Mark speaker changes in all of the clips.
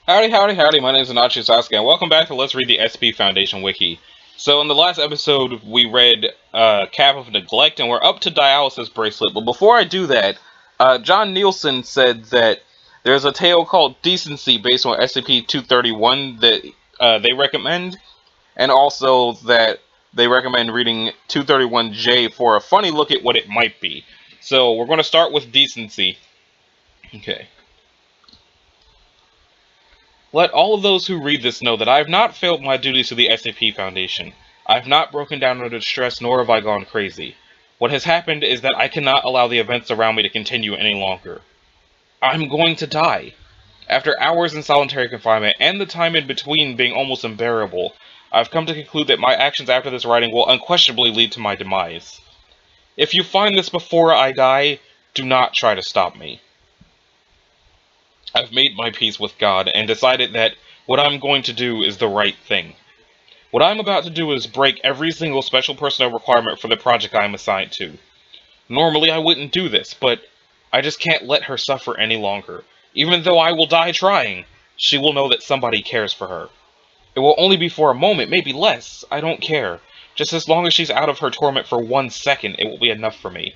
Speaker 1: Howdy, howdy, howdy, my name is Anachi Sasuke, and welcome back to Let's Read the SCP Foundation Wiki. So in the last episode, we read Cap of Neglect, and we're up to Dialysis Bracelet, but before I do that, John Nielsen said that there's a tale called Decency based on SCP-231 that they recommend, and also that they recommend reading 231J for a funny look at what it might be. So we're going to start with Decency. Okay. Let all of those who read this know that I have not failed my duties to the SCP Foundation. I have not broken down under distress, nor have I gone crazy. What has happened is that I cannot allow the events around me to continue any longer. I'm going to die. After hours in solitary confinement, and the time in between being almost unbearable, I've come to conclude that my actions after this writing will unquestionably lead to my demise. If you find this before I die, do not try to stop me. I've made my peace with God and decided that what I'm going to do is the right thing. What I'm about to do is break every single special personnel requirement for the project I'm assigned to. Normally I wouldn't do this, but I just can't let her suffer any longer. Even though I will die trying, she will know that somebody cares for her. It will only be for a moment, maybe less. I don't care. Just as long as she's out of her torment for 1 second, it will be enough for me.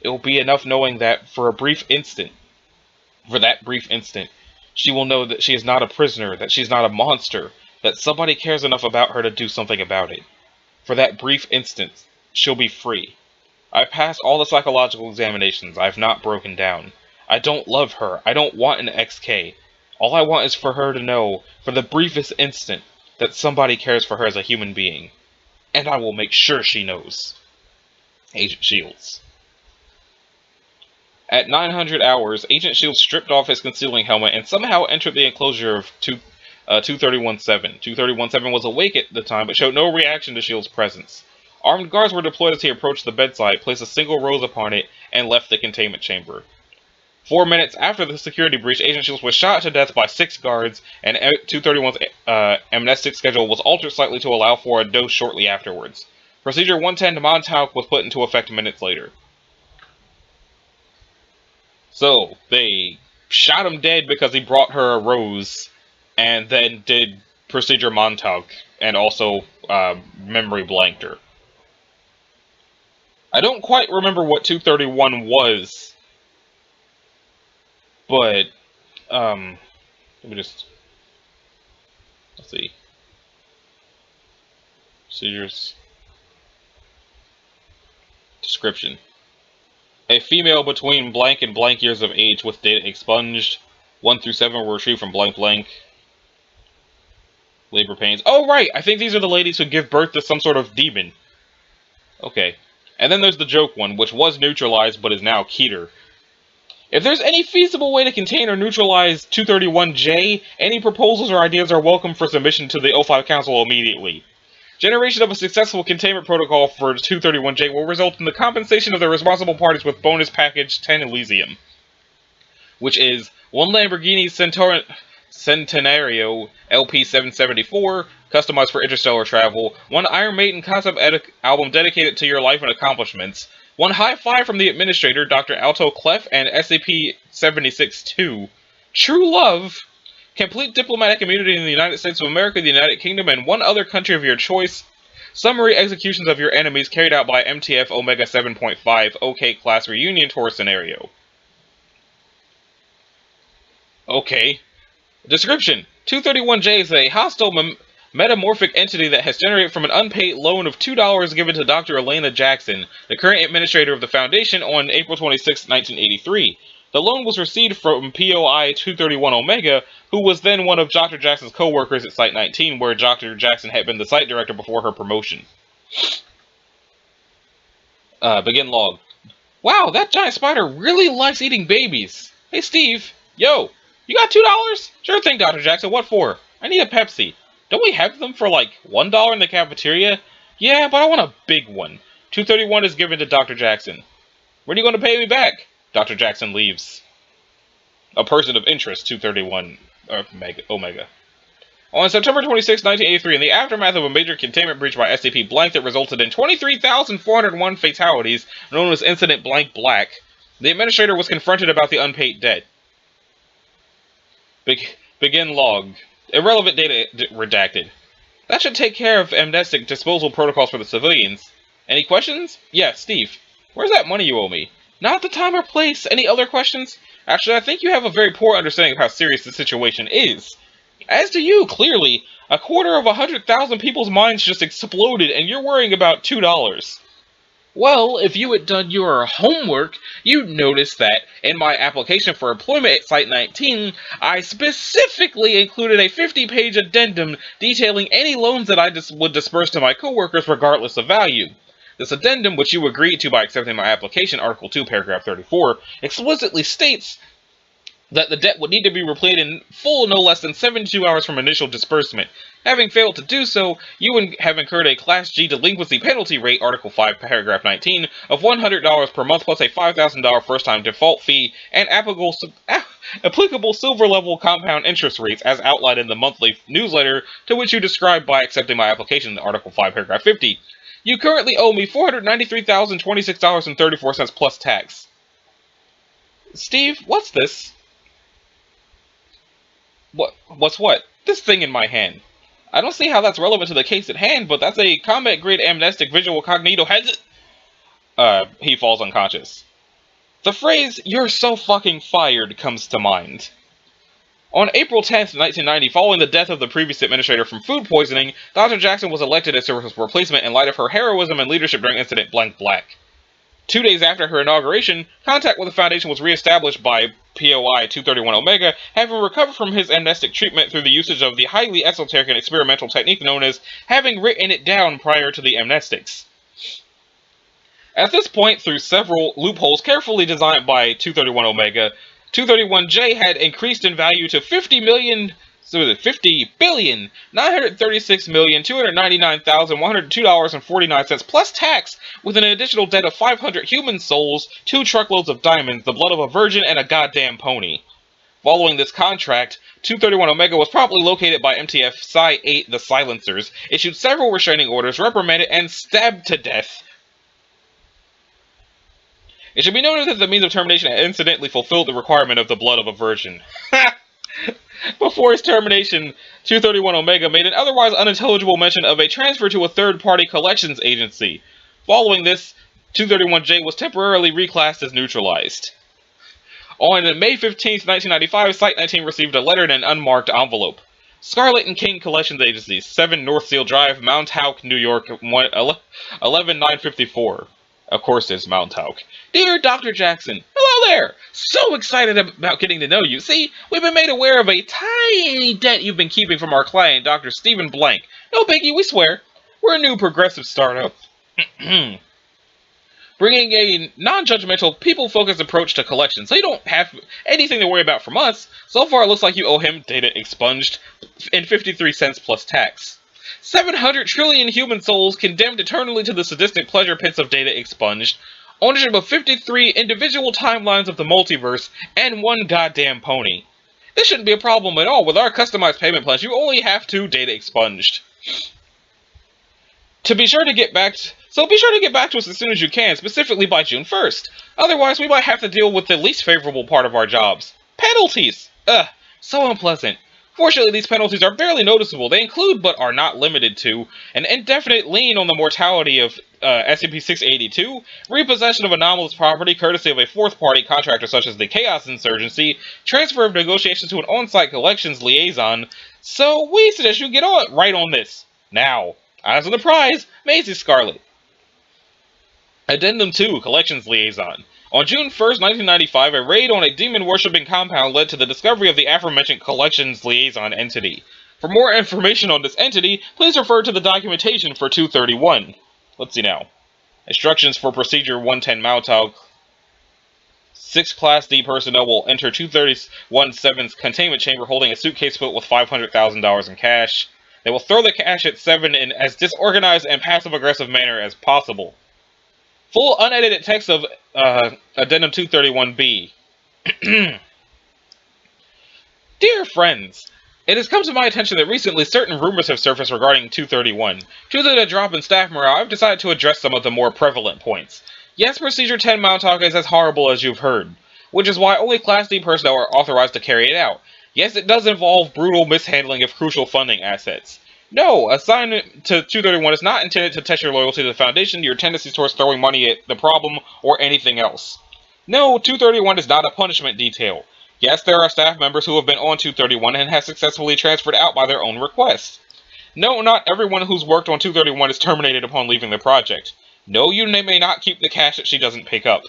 Speaker 1: It will be enough knowing that for that brief instant, she will know that she is not a prisoner, that she's not a monster, that somebody cares enough about her to do something about it. For that brief instant, she'll be free. I've passed all the psychological examinations. I've not broken down. I don't love her. I don't want an XK. All I want is for her to know, for the briefest instant, that somebody cares for her as a human being. And I will make sure she knows. Agent Shields. At 900 hours, Agent Shields stripped off his concealing helmet and somehow entered the enclosure of 231-7. 231-7 was awake at the time, but showed no reaction to Shields' presence. Armed guards were deployed as he approached the bedside, placed a single rose upon it, and left the containment chamber. 4 minutes after the security breach, Agent Shields was shot to death by 6 guards, and 231's amnestic schedule was altered slightly to allow for a dose shortly afterwards. Procedure 110 to Montauk was put into effect minutes later. So, they shot him dead because he brought her a rose, and then did Procedure Montauk, and also memory blanked her. I don't quite remember what 231 was, but, let me just, let's see. Procedures. Description. A female between blank and blank years of age with data expunged. 1 through 7 were retrieved from blank blank. Labor pains. Oh, right! I think these are the ladies who give birth to some sort of demon. Okay. And then there's the joke one, which was neutralized but is now Keter. If there's any feasible way to contain or neutralize 231J, any proposals or ideas are welcome for submission to the O5 Council immediately. Generation of a successful containment protocol for 231J will result in the compensation of the responsible parties with bonus package 10 Elysium, which is 1 Lamborghini Centenario LP774, customized for interstellar travel, 1 Iron Maiden concept album dedicated to your life and accomplishments, 1 high five from the administrator, Dr. Alto Clef, and SCP-76-2, True Love, complete diplomatic immunity in the United States of America, the United Kingdom, and 1 other country of your choice. Summary executions of your enemies carried out by MTF Omega 7.5 OK Class Reunion Tour Scenario. Okay. Description. 231J is a hostile metamorphic entity that has generated from an unpaid loan of $2 given to Dr. Elena Jackson, the current administrator of the Foundation, on April 26, 1983. The loan was received from POI 231 Omega, who was then one of Dr. Jackson's co-workers at Site 19, where Dr. Jackson had been the site director before her promotion. Begin log. Wow, that giant spider really likes eating babies. Hey, Steve. Yo, you got $2? Sure thing, Dr. Jackson. What for? I need a Pepsi. Don't we have them for like $1 in the cafeteria? Yeah, but I want a big one. 231 is given to Dr. Jackson. When are you going to pay me back? Dr. Jackson leaves. A person of interest, 231 Omega. On September 26, 1983, in the aftermath of a major containment breach by SCP Blank that resulted in 23,401 fatalities, known as Incident Blank Black, the administrator was confronted about the unpaid debt. Begin log. Irrelevant data redacted. That should take care of amnestic disposal protocols for the civilians. Any questions? Yes, Steve. Where's that money you owe me? Not the time or place. Any other questions? Actually, I think you have a very poor understanding of how serious the situation is. As to you, clearly, a quarter of 100,000 people's minds just exploded, and you're worrying about $2. Well, if you had done your homework, you'd notice that in my application for employment at Site 19, I specifically included a 50-page addendum detailing any loans that I would disperse to my coworkers regardless of value. This addendum, which you agreed to by accepting my application, Article 2, Paragraph 34, explicitly states that the debt would need to be repaid in full no less than 72 hours from initial disbursement. Having failed to do so, you would have incurred a Class G delinquency penalty rate, Article 5, Paragraph 19, of $100 per month plus a $5,000 first-time default fee and applicable silver-level compound interest rates as outlined in the monthly newsletter to which you described by accepting my application, Article 5, Paragraph 50. You currently owe me $493,026.34 plus tax. Steve, what's this? What's what? This thing in my hand. I don't see how that's relevant to the case at hand, but that's a combat-grade amnestic visual cognito head. He falls unconscious. The phrase, "you're so fucking fired," comes to mind. On April 10th, 1990, following the death of the previous administrator from food poisoning, Dr. Jackson was elected as her replacement in light of her heroism and leadership during Incident Blank Black. 2 days after her inauguration, contact with the Foundation was re-established by POI 231 Omega, having recovered from his amnestic treatment through the usage of the highly esoteric and experimental technique known as having written it down prior to the amnestics. At this point, through several loopholes carefully designed by 231 Omega, 231J had increased in value to $50,936,299,102.49 plus tax, with an additional debt of 500 human souls, 2 truckloads of diamonds, the blood of a virgin, and a goddamn pony. Following this contract, 231 Omega was promptly located by MTF Psi 8, the Silencers, issued several restraining orders, reprimanded, and stabbed to death. It should be noted that the means of termination had incidentally fulfilled the requirement of the blood of a virgin. Before his termination, 231 Omega made an otherwise unintelligible mention of a transfer to a third-party collections agency. Following this, 231J was temporarily reclassed as neutralized. On May 15, 1995, Site 19 received a letter in an unmarked envelope. Scarlet and King Collections Agency, 7 North Seal Drive, Mount Hawk, New York, 11954. Of course, it's Mount Hawk. Dear Dr. Jackson, hello there! So excited about getting to know you. See, we've been made aware of a tiny debt you've been keeping from our client, Dr. Stephen Blank. No biggie, we swear. We're a new progressive startup. Bringing a non-judgmental, people-focused approach to collections, so you don't have anything to worry about from us. So far, it looks like you owe him data expunged in 53 cents plus tax. 700 trillion human souls condemned eternally to the sadistic pleasure pits of data expunged, ownership of 53 individual timelines of the multiverse, and 1 goddamn pony. This shouldn't be a problem at all. With our customized payment plans, you only have 2 data expunged. Be sure to get back to us as soon as you can, specifically by June 1st. Otherwise, we might have to deal with the least favorable part of our jobs. Penalties! Ugh, so unpleasant. Fortunately, these penalties are barely noticeable. They include, but are not limited to, an indefinite lien on the mortality of SCP-682, repossession of anomalous property courtesy of a fourth-party contractor such as the Chaos Insurgency, transfer of negotiations to an on-site collections liaison, so we suggest you get right on this. Now, as of the prize, Maisie Scarlet. Addendum 2, Collections Liaison. On June 1st, 1995, a raid on a demon-worshipping compound led to the discovery of the aforementioned Collections Liaison entity. For more information on this entity, please refer to the documentation for 231. Let's see now. Instructions for Procedure 110 Mount 6 Class D personnel will enter 231-7's containment chamber holding a suitcase filled with $500,000 in cash. They will throw the cash at 7 in as disorganized and passive-aggressive manner as possible. Full unedited text of Addendum 231B. Dear friends, it has come to my attention that recently certain rumors have surfaced regarding 231. Due to the drop in staff morale, I've decided to address some of the more prevalent points. Yes, Procedure 10 Mount Hawk is as horrible as you've heard, which is why only Class D personnel are authorized to carry it out. Yes, it does involve brutal mishandling of crucial funding assets. No, assignment to 231 is not intended to test your loyalty to the Foundation, your tendencies towards throwing money at the problem, or anything else. No, 231 is not a punishment detail. Yes, there are staff members who have been on 231 and have successfully transferred out by their own request. No, not everyone who's worked on 231 is terminated upon leaving the project. No, you may not keep the cash that she doesn't pick up.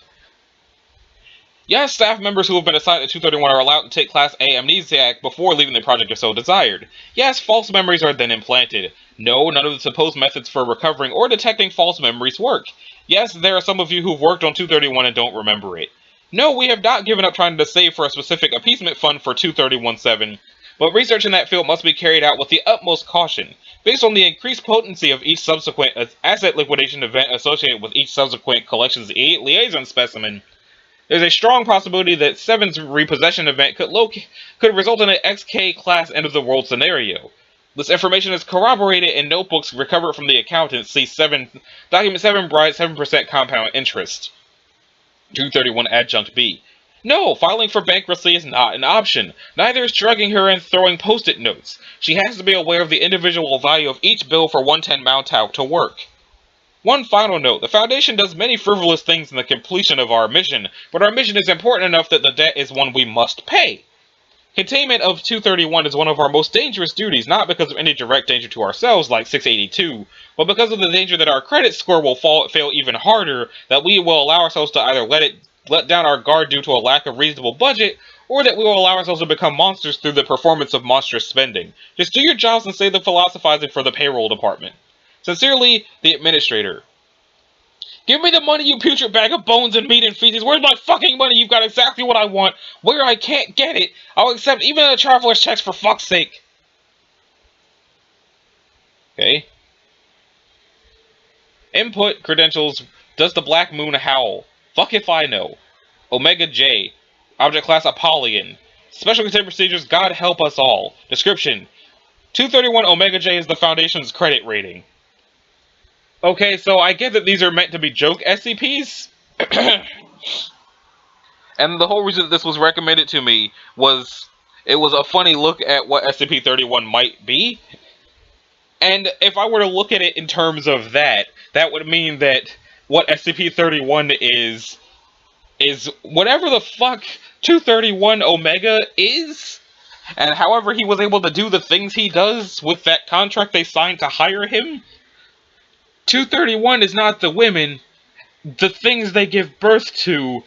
Speaker 1: Yes, staff members who have been assigned to 231 are allowed to take Class A Amnesiac before leaving the project if so desired. Yes, false memories are then implanted. No, none of the supposed methods for recovering or detecting false memories work. Yes, there are some of you who've worked on 231 and don't remember it. No, we have not given up trying to save for a specific appeasement fund for 231-7, but research in that field must be carried out with the utmost caution, based on the increased potency of each subsequent asset liquidation event associated with each subsequent collection's liaison specimen. There's a strong possibility that 7's repossession event could result in an XK class end-of-the-world scenario. This information is corroborated in notebooks recovered from the accountant. See Document 7 Bright 7% compound interest. 231 Adjunct B. No, filing for bankruptcy is not an option. Neither is drugging her and throwing post-it notes. She has to be aware of the individual value of each bill for 110 Mountauk to work. One final note, the Foundation does many frivolous things in the completion of our mission, but our mission is important enough that the debt is one we must pay. Containment of 231 is one of our most dangerous duties, not because of any direct danger to ourselves like 682, but because of the danger that our credit score will fail even harder, that we will allow ourselves to either let down our guard due to a lack of reasonable budget, or that we will allow ourselves to become monsters through the performance of monstrous spending. Just do your jobs and save the philosophizing for the payroll department. Sincerely, the Administrator. Give me the money, you putrid bag of bones and meat and feces. Where's my fucking money? You've got exactly what I want. Where I can't get it, I'll accept even a traveler's checks for fuck's sake. Okay. Input, credentials, does the Black Moon howl? Fuck if I know. Omega J. Object class Apollyon. Special containment procedures, God help us all. Description. 231 Omega J is the Foundation's credit rating. Okay, so I get that these are meant to be joke SCPs. And the whole reason that this was recommended to me was it was a funny look at what SCP-31 might be. And if I were to look at it in terms of that, that would mean that what SCP-31 is whatever the fuck 231 Omega is. And however he was able to do the things he does with that contract they signed to hire him. 231 is not the women. The things they give birth to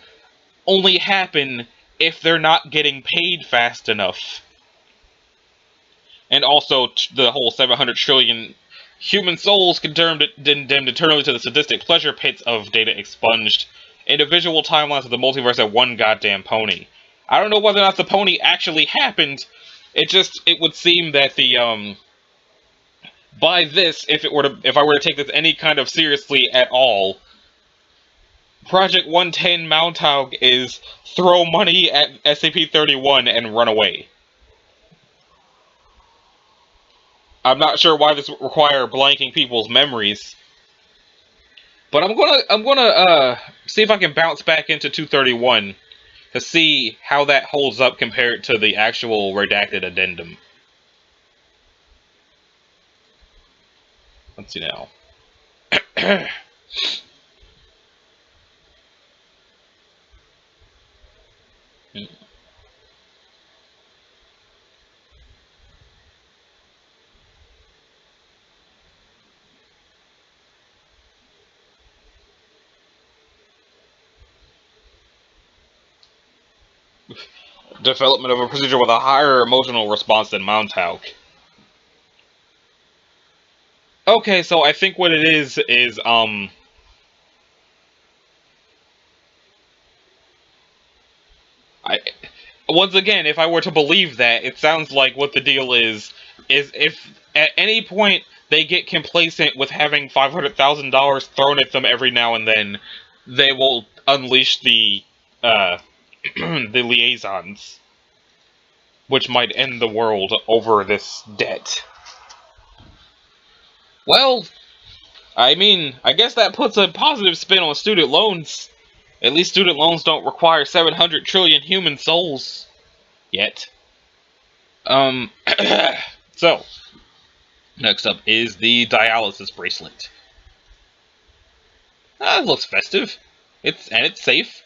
Speaker 1: only happen if they're not getting paid fast enough. And also the whole 700 trillion human souls condemned eternally to the sadistic pleasure pits of data expunged. Individual timelines of the multiverse at one goddamn pony. I don't know whether or not the pony actually happened. It would seem that the by this, if I were to take this any kind of seriously at all, Project 110 Mountauk is throw money at SCP-31 and run away. I'm not sure why this would require blanking people's memories, but I'm gonna see if I can bounce back into 231 to see how that holds up compared to the actual redacted addendum. Let's see now. Development of a procedure with a higher emotional response than Mountauk. Okay, so I think what it is once again, if I were to believe that, it sounds like what the deal is if at any point they get complacent with having $500,000 thrown at them every now and then, they will unleash the the liaisons, which might end the world over this debt. Well, I mean, I guess that puts a positive spin on student loans. At least student loans don't require 700 trillion human souls. Yet. So, next up is the Dialysis Bracelet. It looks festive. It's safe.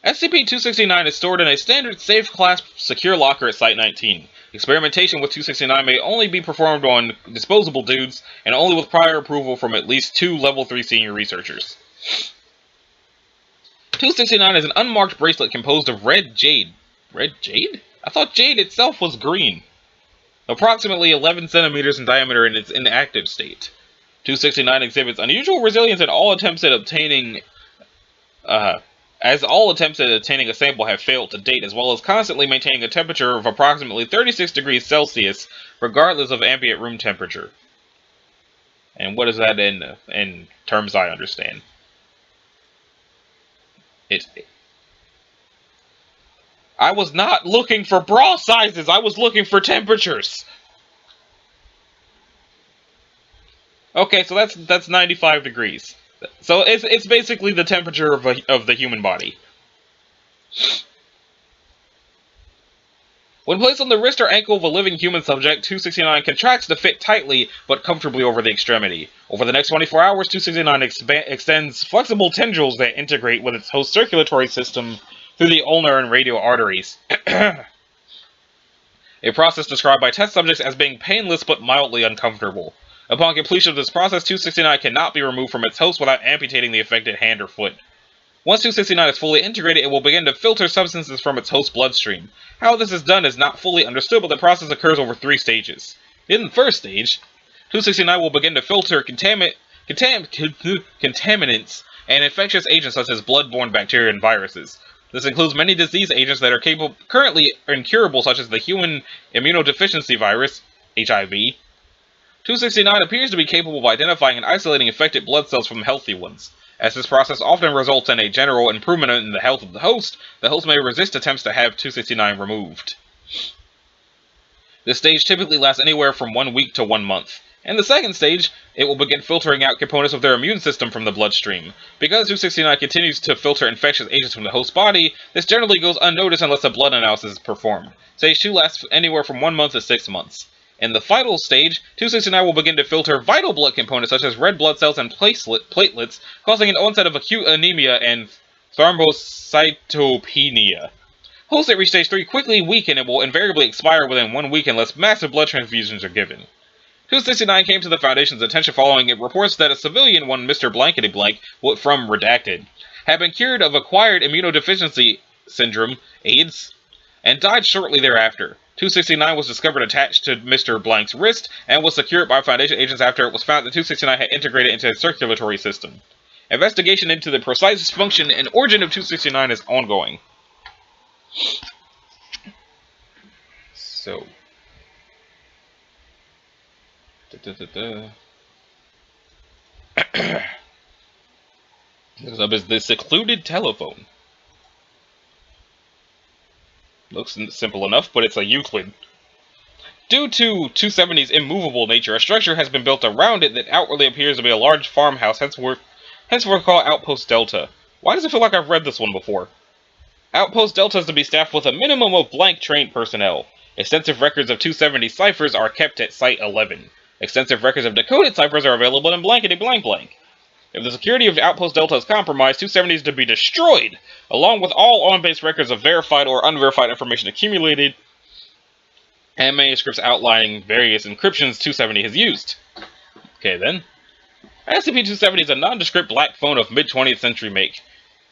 Speaker 1: SCP-269 is stored in a standard safe class secure locker at Site 19. Experimentation with 269 may only be performed on disposable dudes, and only with prior approval from at least 2 Level 3 senior researchers. 269 is an unmarked bracelet composed of red jade. Red jade? I thought jade itself was green. Approximately 11 centimeters in diameter in its inactive state. 269 exhibits unusual resilience in all attempts at obtaining... as all attempts at attaining a sample have failed to date, as well as constantly maintaining a temperature of approximately 36 degrees Celsius, regardless of ambient room temperature. And what is that in terms I understand? I was not looking for bra sizes, I was looking for temperatures! Okay, so that's 95 degrees. So it's basically the temperature of the human body. When placed on the wrist or ankle of a living human subject, 269 contracts to fit tightly but comfortably over the extremity. Over the next 24 hours, 269 extends flexible tendrils that integrate with its host circulatory system through the ulnar and radial arteries. A process described by test subjects as being painless but mildly uncomfortable. Upon completion of this process, 269 cannot be removed from its host without amputating the affected hand or foot. Once 269 is fully integrated, it will begin to filter substances from its host bloodstream. How this is done is not fully understood, but the process occurs over 3 stages. In the first stage, 269 will begin to filter contaminants and infectious agents such as blood-borne bacteria and viruses. This includes many disease agents that are currently incurable, such as the human immunodeficiency virus, HIV. 269 appears to be capable of identifying and isolating infected blood cells from healthy ones. As this process often results in a general improvement in the health of the host may resist attempts to have 269 removed. This stage typically lasts anywhere from 1 week to 1 month. In the second stage, it will begin filtering out components of their immune system from the bloodstream. Because 269 continues to filter infectious agents from the host body, this generally goes unnoticed unless a blood analysis is performed. Stage 2 lasts anywhere from 1 month to 6 months. In the final stage, 269 will begin to filter vital blood components such as red blood cells and platelets, causing an onset of acute anemia and thrombocytopenia. Hosts that reach stage 3 quickly weaken and will invariably expire within 1 week unless massive blood transfusions are given. 269 came to the Foundation's attention following it reports that a civilian, one Mr. Blankety Blank, from Redacted, had been cured of acquired immunodeficiency syndrome, AIDS, and died shortly thereafter. 269 was discovered attached to Mr. Blank's wrist and was secured by Foundation agents after it was found that 269 had integrated into its circulatory system. Investigation into the precise function and origin of 269 is ongoing. So... Next up is the secluded telephone. Looks simple enough, but it's a Euclid. Due to 270's immovable nature, a structure has been built around it that outwardly appears to be a large farmhouse, henceforth called Outpost Delta. Why does it feel like I've read this one before? Outpost Delta is to be staffed with a minimum of blank trained personnel. Extensive records of 270 ciphers are kept at Site 11. Extensive records of decoded ciphers are available in blankety blank. If the security of Outpost Delta is compromised, 270 is to be destroyed, along with all on-base records of verified or unverified information accumulated, and manuscripts outlining various encryptions 270 has used. Okay then. SCP-270 is a nondescript black phone of mid-20th century make.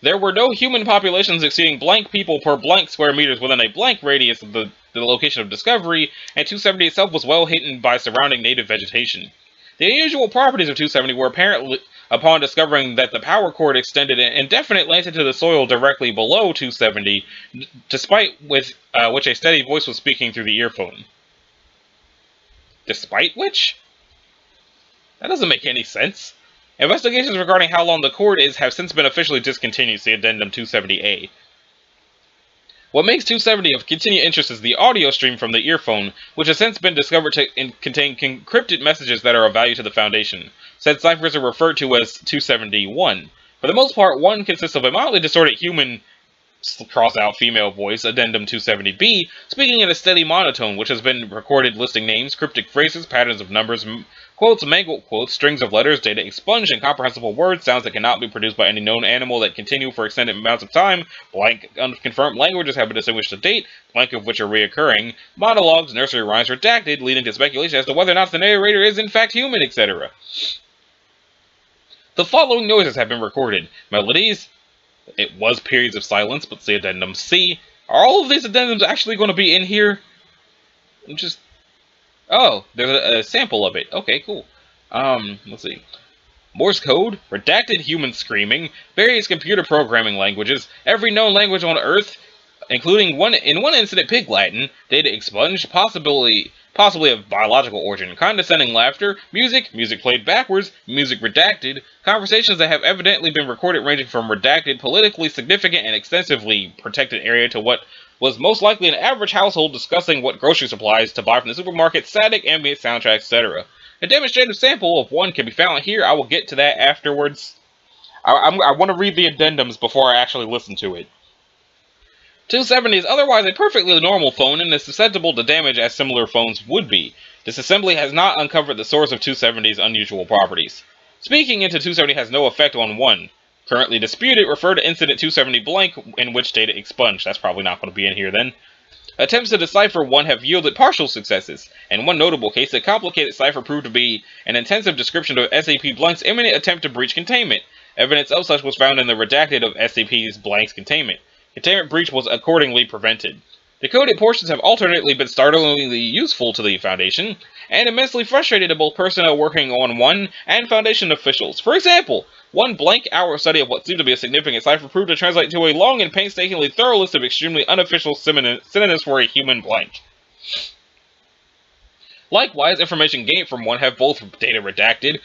Speaker 1: There were no human populations exceeding blank people per blank square meters within a blank radius of the location of discovery, and 270 itself was well hidden by surrounding native vegetation. The unusual properties of 270 were apparent upon discovering that the power cord extended an indefinite length into the soil directly below 270, despite which a steady voice was speaking through the earphone. Despite which? That doesn't make any sense. Investigations regarding how long the cord is have since been officially discontinued, see Addendum 270A. What makes 270 of continued interest is the audio stream from the earphone, which has since been discovered to contain encrypted messages that are of value to the Foundation. Said ciphers are referred to as 271. For the most part, one consists of a mildly distorted human cross-out female voice, Addendum 270B, speaking in a steady monotone, which has been recorded listing names, cryptic phrases, patterns of numbers, quotes, mangled quotes, strings of letters, data expunged, incomprehensible words, sounds that cannot be produced by any known animal that continue for extended amounts of time, blank unconfirmed languages have been distinguished to date, blank of which are reoccurring, monologues, nursery rhymes redacted, leading to speculation as to whether or not the narrator is in fact human, etc. The following noises have been recorded. Melodies. It was periods of silence, but see Addendum C. Are all of these addendums actually going to be in here? Oh, there's a sample of it. Okay, cool. Let's see. Morse Code, redacted human screaming, various computer programming languages, every known language on Earth, including one incident Pig Latin, data expunged, possibly of biological origin, condescending laughter, music played backwards, music redacted, conversations that have evidently been recorded ranging from redacted, politically significant and extensively protected area to what was most likely an average household discussing what grocery supplies to buy from the supermarket, static, ambient soundtrack, etc. A demonstrative sample of one can be found here. I will get to that afterwards. I want to read the addendums before I actually listen to it. 270 is otherwise a perfectly normal phone and is susceptible to damage as similar phones would be. Disassembly has not uncovered the source of 270's unusual properties. Speaking into 270 has no effect on 1. Currently disputed, refer to incident 270 blank in which data expunged. That's probably not going to be in here then. Attempts to decipher 1 have yielded partial successes. In one notable case, a complicated cipher proved to be an intensive description of SCP blank's imminent attempt to breach containment. Evidence of such was found in the redacted of SCP's blank's containment. Containment breach was accordingly prevented. Decoded portions have alternately been startlingly useful to the Foundation, and immensely frustrated to both personnel working on 1 and Foundation officials. For example, 1 blank hour study of what seemed to be a significant cipher proved to translate to a long and painstakingly thorough list of extremely unofficial synonyms for a human blank. Likewise, information gained from 1 have both data data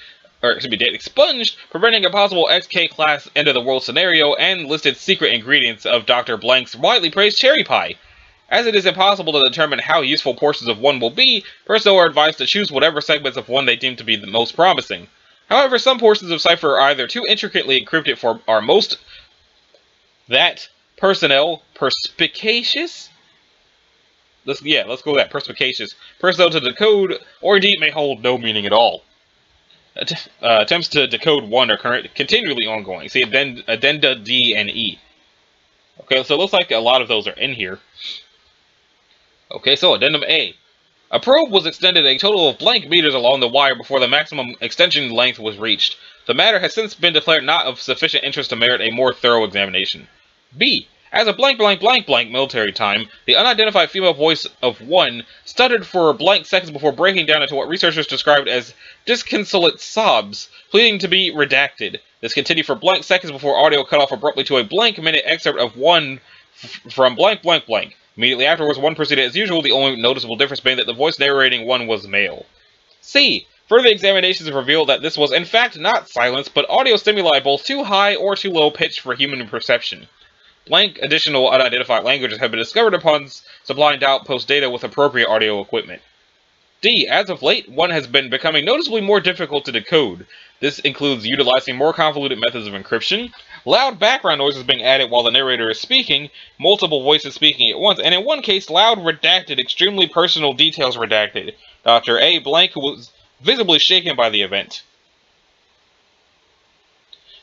Speaker 1: expunged, preventing a possible XK-class end-of-the-world scenario, and listed secret ingredients of Dr. Blank's widely praised cherry pie. As it is impossible to determine how useful portions of 1 will be, personnel are advised to choose whatever segments of 1 they deem to be the most promising. However, some portions of cipher are either too intricately encrypted for our most personnel perspicacious. Let's go with that, perspicacious personnel to decode, or indeed may hold no meaning at all. Attempts to decode 1 are continually ongoing. See Addenda D and E. Okay, so it looks like a lot of those are in here. Okay, so Addendum A. A probe was extended a total of blank meters along the wire before the maximum extension length was reached. The matter has since been declared not of sufficient interest to merit a more thorough examination. B. As a blank military time, the unidentified female voice of 1 stuttered for blank seconds before breaking down into what researchers described as disconsolate sobs, pleading to be redacted. This continued for blank seconds before audio cut off abruptly to a blank minute excerpt of 1 from blank. Immediately afterwards, 1 proceeded as usual, the only noticeable difference being that the voice narrating 1 was male. C. Further examinations have revealed that this was in fact not silence, but audio stimuli both too high or too low pitched for human perception. Blank additional unidentified languages have been discovered upon supplying outpost data with appropriate audio equipment. D. As of late, 1 has been becoming noticeably more difficult to decode. This includes utilizing more convoluted methods of encryption, loud background noises being added while the narrator is speaking, multiple voices speaking at once, and in one case, loud redacted, extremely personal details redacted. Dr. A. Blank, who was visibly shaken by the event.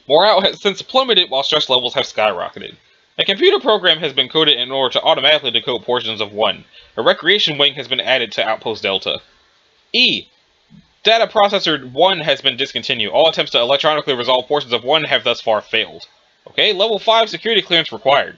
Speaker 1: Morale has since plummeted while stress levels have skyrocketed. A computer program has been coded in order to automatically decode portions of 1. A recreation wing has been added to Outpost Delta. E. Data processor 1 has been discontinued. All attempts to electronically resolve portions of 1 have thus far failed. Okay, level 5 security clearance required.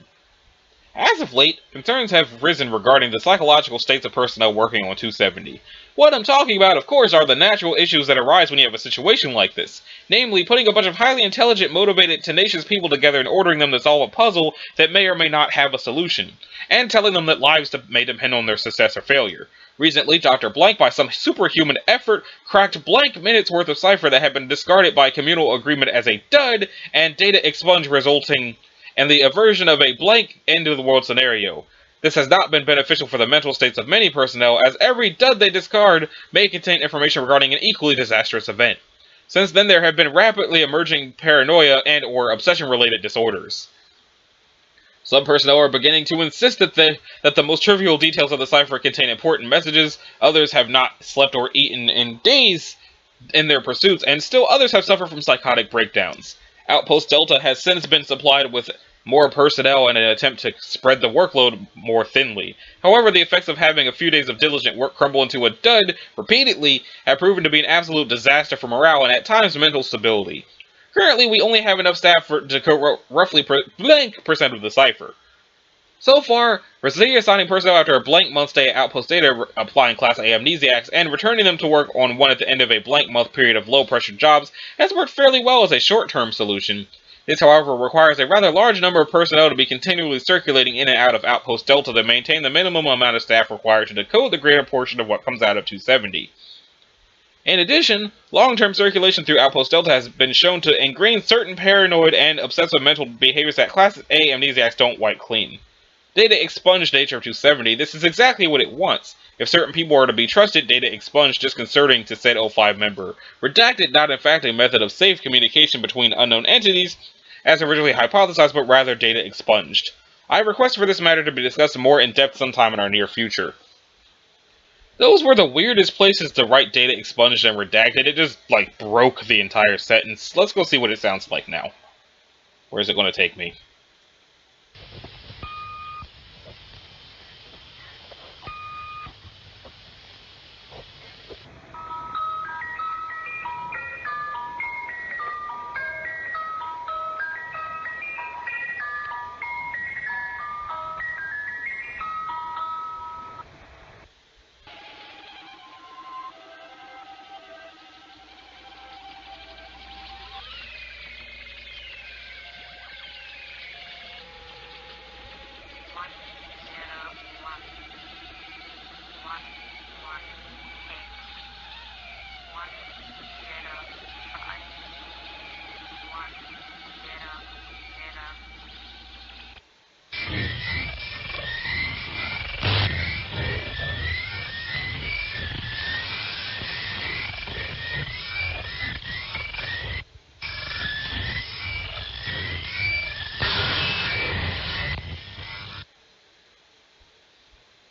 Speaker 1: As of late, concerns have risen regarding the psychological states of personnel working on 270. What I'm talking about, of course, are the natural issues that arise when you have a situation like this. Namely, putting a bunch of highly intelligent, motivated, tenacious people together and ordering them to solve a puzzle that may or may not have a solution. And telling them that lives may depend on their success or failure. Recently, Dr. Blank, by some superhuman effort, cracked blank minutes worth of cipher that had been discarded by communal agreement as a dud, and data expunged resulting in the aversion of a blank end-of-the-world scenario. This has not been beneficial for the mental states of many personnel, as every dud they discard may contain information regarding an equally disastrous event. Since then, there have been rapidly emerging paranoia and/or obsession-related disorders. Some personnel are beginning to insist that the most trivial details of the cipher contain important messages. Others have not slept or eaten in days in their pursuits, and still others have suffered from psychotic breakdowns. Outpost Delta has since been supplied with more personnel in an attempt to spread the workload more thinly. However, the effects of having a few days of diligent work crumble into a dud repeatedly have proven to be an absolute disaster for morale and at times mental stability. Currently, we only have enough staff to code roughly blank percent of the cipher. So far, Residia assigning personnel after a blank month stay at Outpost Data, applying Class A amnesiacs, and returning them to work on one at the end of a blank month period of low-pressure jobs has worked fairly well as a short-term solution. This, however, requires a rather large number of personnel to be continually circulating in and out of Outpost Delta to maintain the minimum amount of staff required to decode the greater portion of what comes out of 270. In addition, long-term circulation through Outpost Delta has been shown to ingrain certain paranoid and obsessive mental behaviors that Class A amnesiacs don't wipe clean. Data expunged nature of 270, this is exactly what it wants. If certain people are to be trusted, data expunged disconcerting to said 05 member. Redacted, not in fact a method of safe communication between unknown entities, as originally hypothesized, but rather data expunged. I request for this matter to be discussed more in depth sometime in our near future. Those were the weirdest places to write data expunged and redacted. It just, broke the entire sentence. Let's go see what it sounds like now. Where's it going to take me?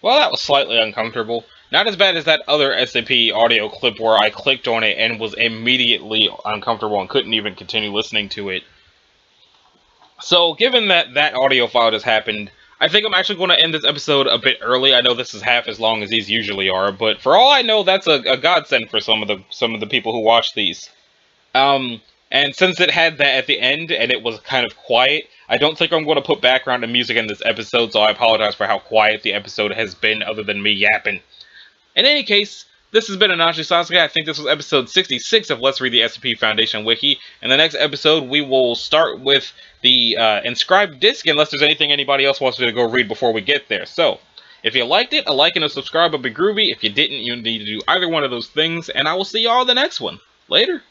Speaker 1: Well, that was slightly uncomfortable. Not as bad as that other SCP audio clip where I clicked on it and was immediately uncomfortable and couldn't even continue listening to it. So, given that that audio file just happened, I think I'm actually going to end this episode a bit early. I know this is half as long as these usually are, but for all I know, that's a godsend for some of the people who watch these. And since it had that at the end, and it was kind of quiet, I don't think I'm going to put background and music in this episode, so I apologize for how quiet the episode has been, other than me yapping. In any case, this has been Anachi Sasuke. I think this was episode 66 of Let's Read the SCP Foundation Wiki. In the next episode, we will start with the inscribed disc, unless there's anything anybody else wants me to go read before we get there. So, if you liked it, a like and a subscribe would be groovy. If you didn't, you need to do either one of those things, and I will see y'all in the next one. Later.